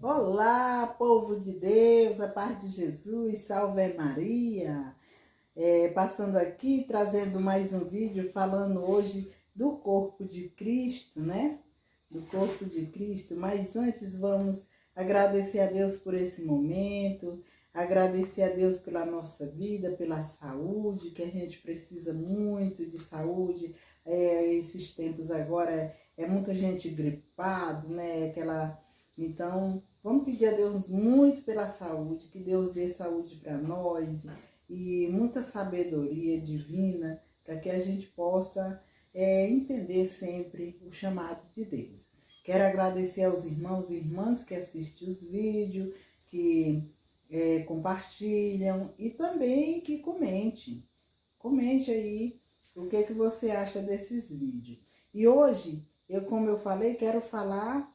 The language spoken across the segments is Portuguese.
Olá, povo de Deus, a paz de Jesus, salve Maria. Passando aqui, trazendo mais um vídeo, falando hoje do corpo de Cristo, né? Do corpo de Cristo. Mas antes vamos agradecer a Deus por esse momento, agradecer a Deus pela nossa vida, pela saúde, que a gente precisa muito de saúde. Esses tempos agora é muita gente gripado, né? Então, vamos pedir a Deus muito pela saúde, que Deus dê saúde para nós e muita sabedoria divina para que a gente possa entender sempre o chamado de Deus. Quero agradecer aos irmãos e irmãs que assistem os vídeos, que compartilham e também que comentem. Comente aí o que você acha desses vídeos. E hoje, como eu falei, quero falar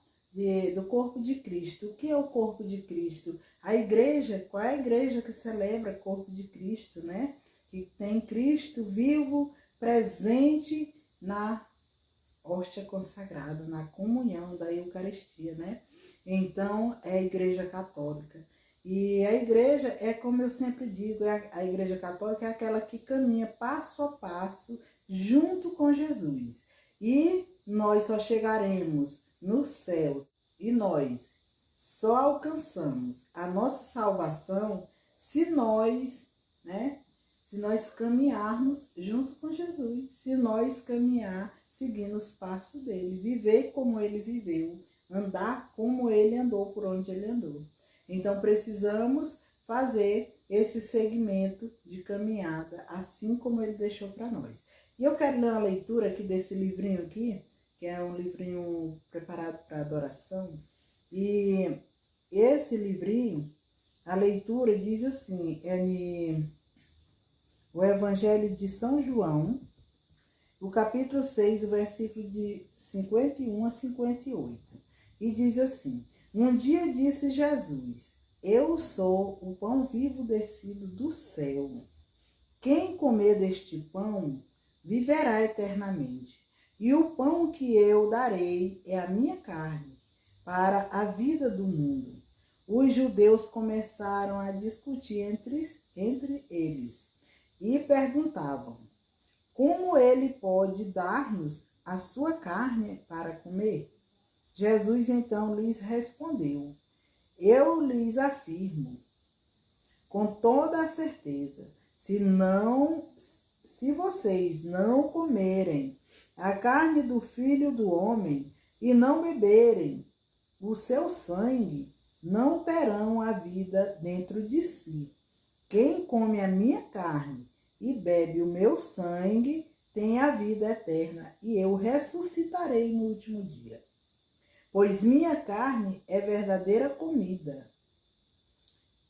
do corpo de Cristo. O que é o corpo de Cristo? A igreja, qual é a igreja que celebra o corpo de Cristo, né? Que tem Cristo vivo, presente na hóstia consagrada, na comunhão da Eucaristia, né? Então, é a igreja católica. E a igreja é, como eu sempre digo, a igreja católica é aquela que caminha passo a passo junto com Jesus. E nós só chegaremos nos céus e nós só alcançamos a nossa salvação se nós, né, se nós caminharmos junto com Jesus, se nós caminhar seguindo os passos dele, viver como ele viveu, andar como ele andou, por onde ele andou. Então precisamos fazer esse segmento de caminhada, assim como ele deixou para nós. E eu quero ler uma leitura aqui desse livrinho aqui, que é um livrinho preparado para adoração. E esse livrinho, a leitura diz assim, o Evangelho de São João, o capítulo 6, o versículo de 51 a 58. E diz assim: um dia disse Jesus: eu sou o pão vivo descido do céu. Quem comer deste pão viverá eternamente. E o pão que eu darei é a minha carne, para a vida do mundo. Os judeus começaram a discutir entre eles e perguntavam: como ele pode dar-nos a sua carne para comer? Jesus então lhes respondeu: eu lhes afirmo, com toda a certeza, se vocês não comerem a carne do Filho do Homem e não beberem o seu sangue, não terão a vida dentro de si. Quem come a minha carne e bebe o meu sangue tem a vida eterna, e eu ressuscitarei no último dia. Pois minha carne é verdadeira comida,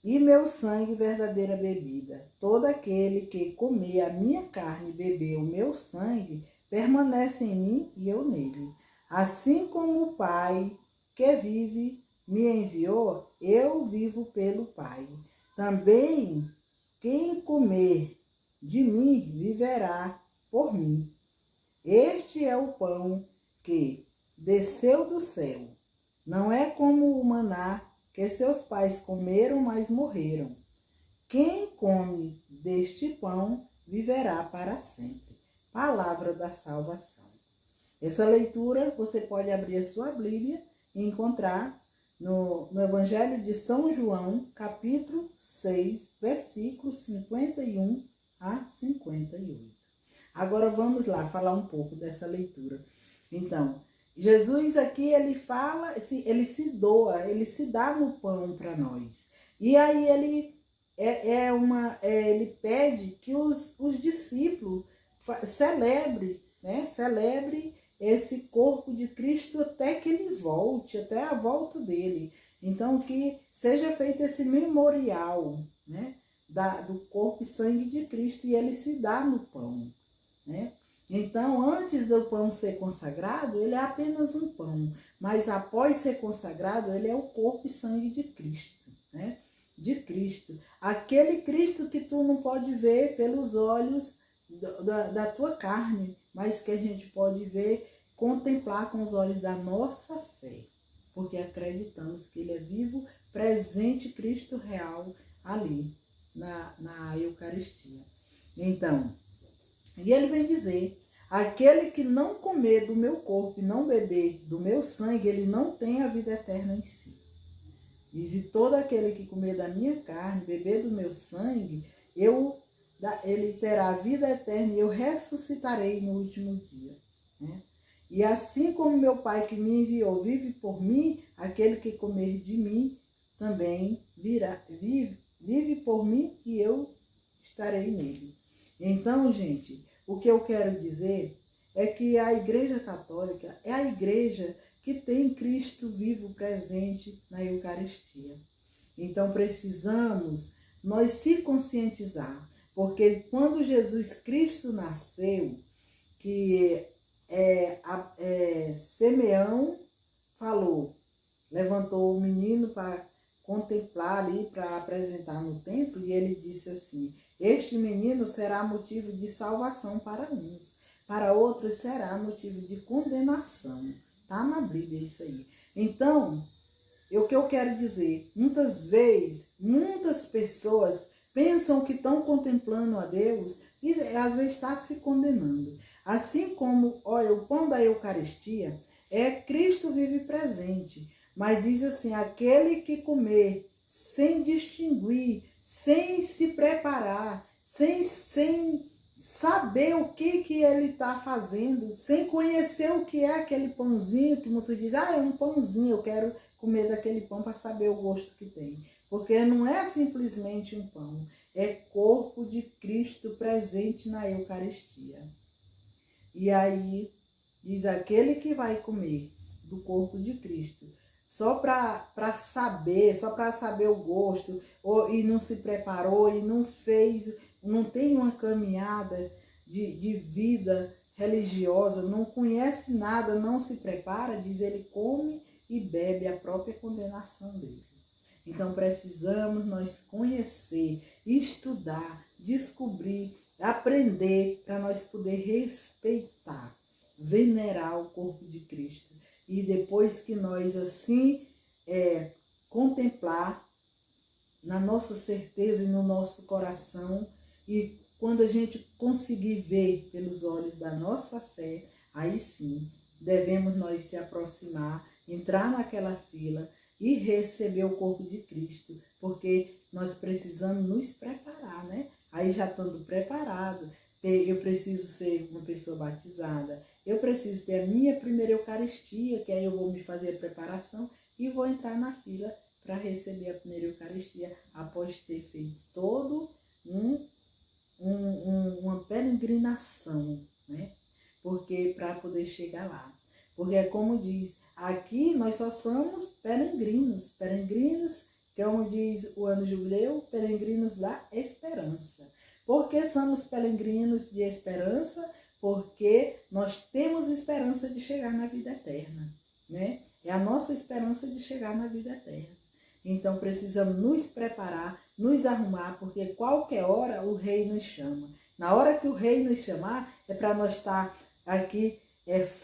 e meu sangue verdadeira bebida. Todo aquele que comer a minha carne e beber o meu sangue, permanece em mim e eu nele. Assim como o Pai que vive me enviou, eu vivo pelo Pai. Também quem comer de mim viverá por mim. Este é o pão que desceu do céu. Não é como o maná que seus pais comeram, mas morreram. Quem come deste pão viverá para sempre. Palavra da salvação. Essa leitura você pode abrir a sua Bíblia e encontrar no Evangelho de São João, capítulo 6, versículos 51 a 58. Agora vamos lá falar um pouco dessa leitura. Então, Jesus aqui, ele fala, ele se doa, ele se dá no pão para nós. E aí ele ele pede que os discípulos celebrem, né? Celebre esse corpo de Cristo até que ele volte, até a volta dele. Então, que seja feito esse memorial, né? Do corpo e sangue de Cristo, e ele se dá no pão, né? Então, antes do pão ser consagrado, ele é apenas um pão, mas após ser consagrado, ele é o corpo e sangue de Cristo, né? De Cristo. Aquele Cristo que tu não pode ver pelos olhos da tua carne, mas que a gente pode ver, contemplar com os olhos da nossa fé. porque acreditamos que ele é vivo, presente, Cristo real ali na Eucaristia. Então, e ele vem dizer: aquele que não comer do meu corpo e não beber do meu sangue, ele não tem a vida eterna em si. Diz: e todo aquele que comer da minha carne, beber do meu sangue, ele terá a vida eterna e eu ressuscitarei no último dia. Né? E assim como meu Pai que me enviou vive por mim, aquele que comer de mim também vive por mim e eu estarei nele. Então, gente, o que eu quero dizer é que a Igreja Católica é a igreja que tem Cristo vivo presente na Eucaristia. Então, precisamos nós se conscientizar, porque quando Jesus Cristo nasceu, que Simeão falou, levantou o menino para contemplar ali, para apresentar no templo, e ele disse assim: este menino será motivo de salvação para uns, para outros será motivo de condenação. Tá na Bíblia isso aí. Então, o que eu quero dizer, muitas vezes, muitas pessoas pensam que estão contemplando a Deus e às vezes está se condenando. Assim como, olha, o pão da Eucaristia é Cristo vive presente, mas diz assim: aquele que comer sem distinguir, sem se preparar, sem saber o que ele está fazendo, sem conhecer o que é aquele pãozinho, que muitos dizem: é um pãozinho, eu quero comer daquele pão para saber o gosto que tem. Porque não é simplesmente um pão, é corpo de Cristo presente na Eucaristia. E aí, diz: aquele que vai comer do corpo de Cristo, só para saber o gosto, e não se preparou, e não fez, não tem uma caminhada de vida religiosa, não conhece nada, não se prepara, diz: ele come e bebe a própria condenação dele. Então precisamos nós conhecer, estudar, descobrir, aprender, para nós poder respeitar, venerar o corpo de Cristo. E depois que nós assim contemplar na nossa certeza e no nosso coração, e quando a gente conseguir ver pelos olhos da nossa fé, aí sim devemos nós se aproximar, entrar naquela fila e receber o corpo de Cristo, porque nós precisamos nos preparar, né? Aí já estando preparado, eu preciso ser uma pessoa batizada, eu preciso ter a minha primeira Eucaristia, que aí eu vou me fazer a preparação e vou entrar na fila para receber a primeira Eucaristia, após ter feito todo uma peregrinação, né? Porque para poder chegar lá. Porque é como diz, aqui nós só somos peregrinos, como diz o ano jubileu, peregrinos da esperança. Por que somos peregrinos de esperança? Porque nós temos esperança de chegar na vida eterna, né? É a nossa esperança de chegar na vida eterna. Então precisamos nos preparar, nos arrumar, porque qualquer hora o Rei nos chama. Na hora que o Rei nos chamar, é para nós estar aqui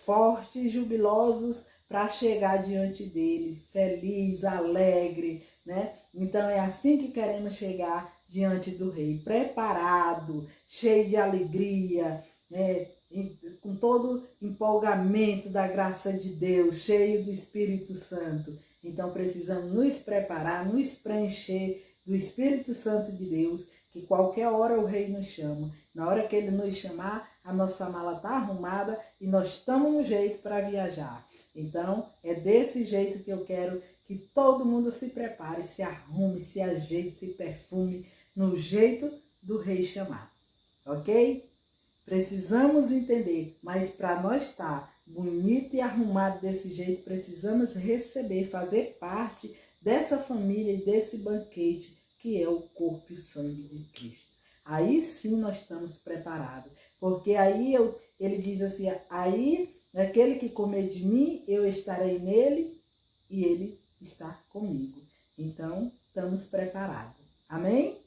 fortes, jubilosos, para chegar diante dele, feliz, alegre, né? Então é assim que queremos chegar diante do Rei, preparado, cheio de alegria, né? Com todo empolgamento da graça de Deus, cheio do Espírito Santo. Então precisamos nos preparar, nos preencher do Espírito Santo de Deus, que qualquer hora o Rei nos chama. Na hora que ele nos chamar, a nossa mala está arrumada e nós estamos no jeito para viajar. Então é desse jeito que eu quero que todo mundo se prepare, se arrume, se ajeite, se perfume, no jeito do Rei chamar. Ok? Precisamos entender, mas para nós estar bonito e arrumado desse jeito, precisamos receber, fazer parte dessa família e desse banquete que é o corpo e o sangue de Cristo. Aí sim nós estamos preparados, porque aí ele diz assim: aí aquele que comer de mim, eu estarei nele e ele está comigo. Então estamos preparados. Amém?